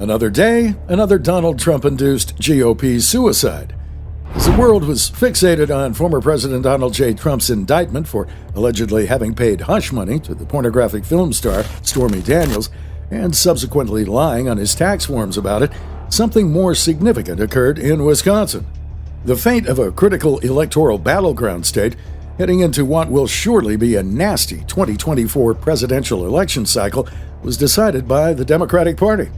Another day, another Donald Trump-induced GOP suicide. As the world was fixated on former President Donald J. Trump's indictment for allegedly having paid hush money to the pornographic film star Stormy Daniels and subsequently lying on his tax forms about it, something more significant occurred in Wisconsin. The fate of a critical electoral battleground state heading into what will surely be a nasty 2024 presidential election cycle was decided by the Democratic Party.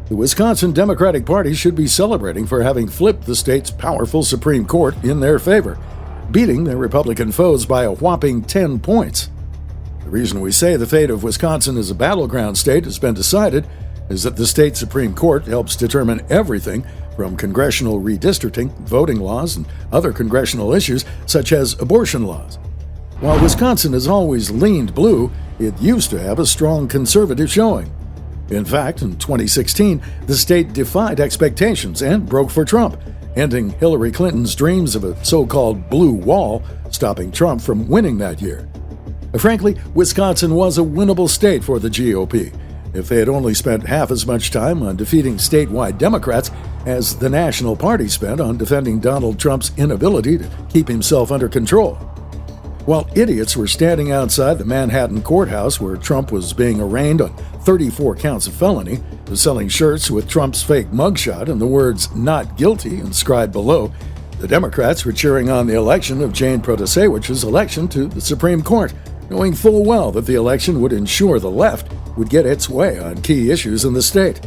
The Wisconsin Democratic Party should be celebrating for having flipped the state's powerful Supreme Court in their favor, beating their Republican foes by a whopping 10 points. The reason we say the fate of Wisconsin as a battleground state has been decided is that the state Supreme Court helps determine everything from congressional redistricting, voting laws, and other congressional issues such as abortion laws. While Wisconsin has always leaned blue, it used to have a strong conservative showing. In fact, in 2016, the state defied expectations and broke for Trump, ending Hillary Clinton's dreams of a so-called blue wall, stopping Trump from winning that year. Frankly, Wisconsin was a winnable state for the GOP, if they had only spent half as much time on defeating statewide Democrats as the National Party spent on defending Donald Trump's inability to keep himself under control. While idiots were standing outside the Manhattan courthouse where Trump was being arraigned on 34 counts of felony, selling shirts with Trump's fake mugshot and the words "not guilty" inscribed below, the Democrats were cheering on the election of Jane Protasewicz's election to the Supreme Court, knowing full well that the election would ensure the left would get its way on key issues in the state.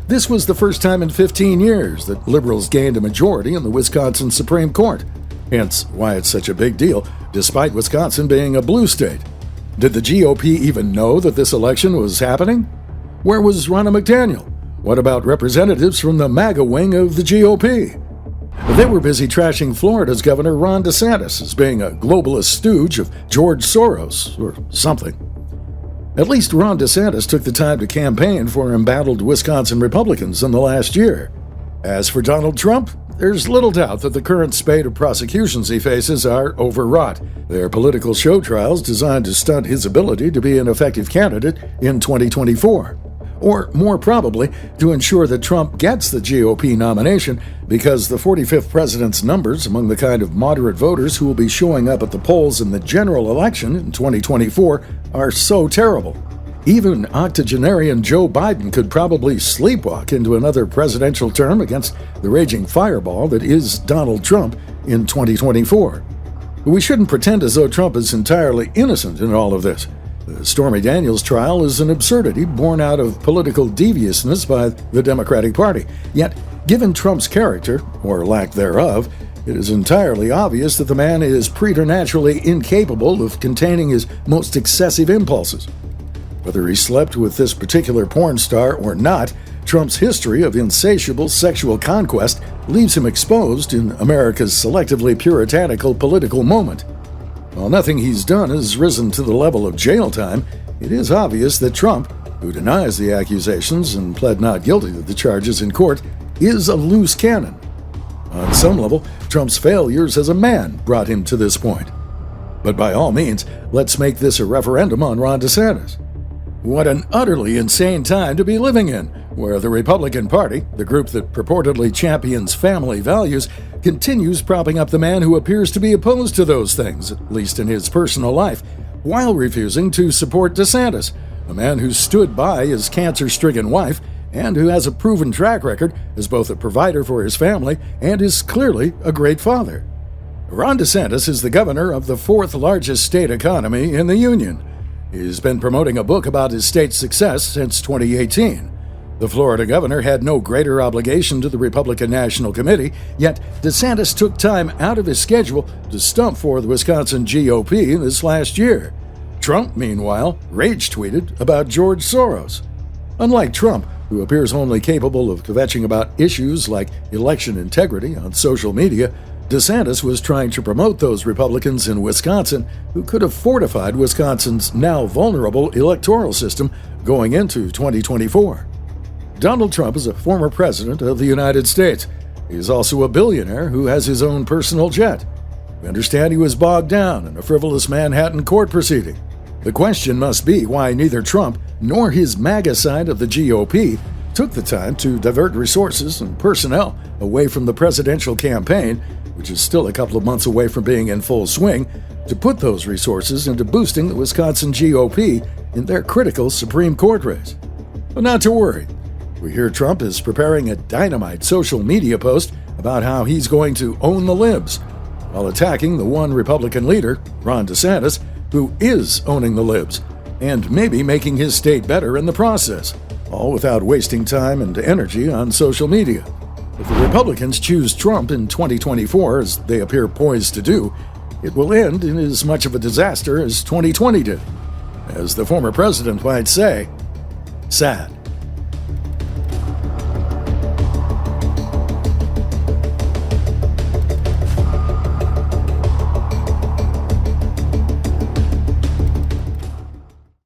This was the first time in 15 years that liberals gained a majority in the Wisconsin Supreme Court, hence why it's such a big deal, despite Wisconsin being a blue state. Did the GOP even know that this election was happening? Where was Ronna McDaniel? What about representatives from the MAGA wing of the GOP? They were busy trashing Florida's Governor Ron DeSantis as being a globalist stooge of George Soros, or something. At least Ron DeSantis took the time to campaign for embattled Wisconsin Republicans in the last year. As for Donald Trump, there's little doubt that the current spate of prosecutions he faces are overwrought. They're political show trials designed to stunt his ability to be an effective candidate in 2024. Or, more probably, to ensure that Trump gets the GOP nomination because the 45th president's numbers among the kind of moderate voters who will be showing up at the polls in the general election in 2024 are so terrible. Even octogenarian Joe Biden could probably sleepwalk into another presidential term against the raging fireball that is Donald Trump in 2024. But we shouldn't pretend as though Trump is entirely innocent in all of this. The Stormy Daniels trial is an absurdity born out of political deviousness by the Democratic Party. Yet, given Trump's character, or lack thereof, it is entirely obvious that the man is preternaturally incapable of containing his most excessive impulses. Whether he slept with this particular porn star or not, Trump's history of insatiable sexual conquest leaves him exposed in America's selectively puritanical political moment. While nothing he's done has risen to the level of jail time, it is obvious that Trump, who denies the accusations and pled not guilty to the charges in court, is a loose cannon. On some level, Trump's failures as a man brought him to this point. But by all means, let's make this a referendum on Ron DeSantis. What an utterly insane time to be living in, where the Republican Party, the group that purportedly champions family values, continues propping up the man who appears to be opposed to those things, at least in his personal life, while refusing to support DeSantis, a man who stood by his cancer-stricken wife and who has a proven track record as both a provider for his family and is clearly a great father. Ron DeSantis is the governor of the fourth largest state economy in the union. He's been promoting a book about his state's success since 2018. The Florida governor had no greater obligation to the Republican National Committee, yet DeSantis took time out of his schedule to stump for the Wisconsin GOP this last year. Trump, meanwhile, rage-tweeted about George Soros. Unlike Trump, who appears only capable of kvetching about issues like election integrity on social media, DeSantis was trying to promote those Republicans in Wisconsin who could have fortified Wisconsin's now vulnerable electoral system going into 2024. Donald Trump is a former president of the United States. He is also a billionaire who has his own personal jet. We understand he was bogged down in a frivolous Manhattan court proceeding. The question must be why neither Trump nor his MAGA side of the GOP took the time to divert resources and personnel away from the presidential campaign, which is still a couple of months away from being in full swing, to put those resources into boosting the Wisconsin GOP in their critical Supreme Court race. But not to worry. We hear Trump is preparing a dynamite social media post about how he's going to own the libs, while attacking the one Republican leader, Ron DeSantis, who is owning the libs, and maybe making his state better in the process, all without wasting time and energy on social media. If the Republicans choose Trump in 2024, as they appear poised to do, it will end in as much of a disaster as 2020 did. As the former president might say, sad.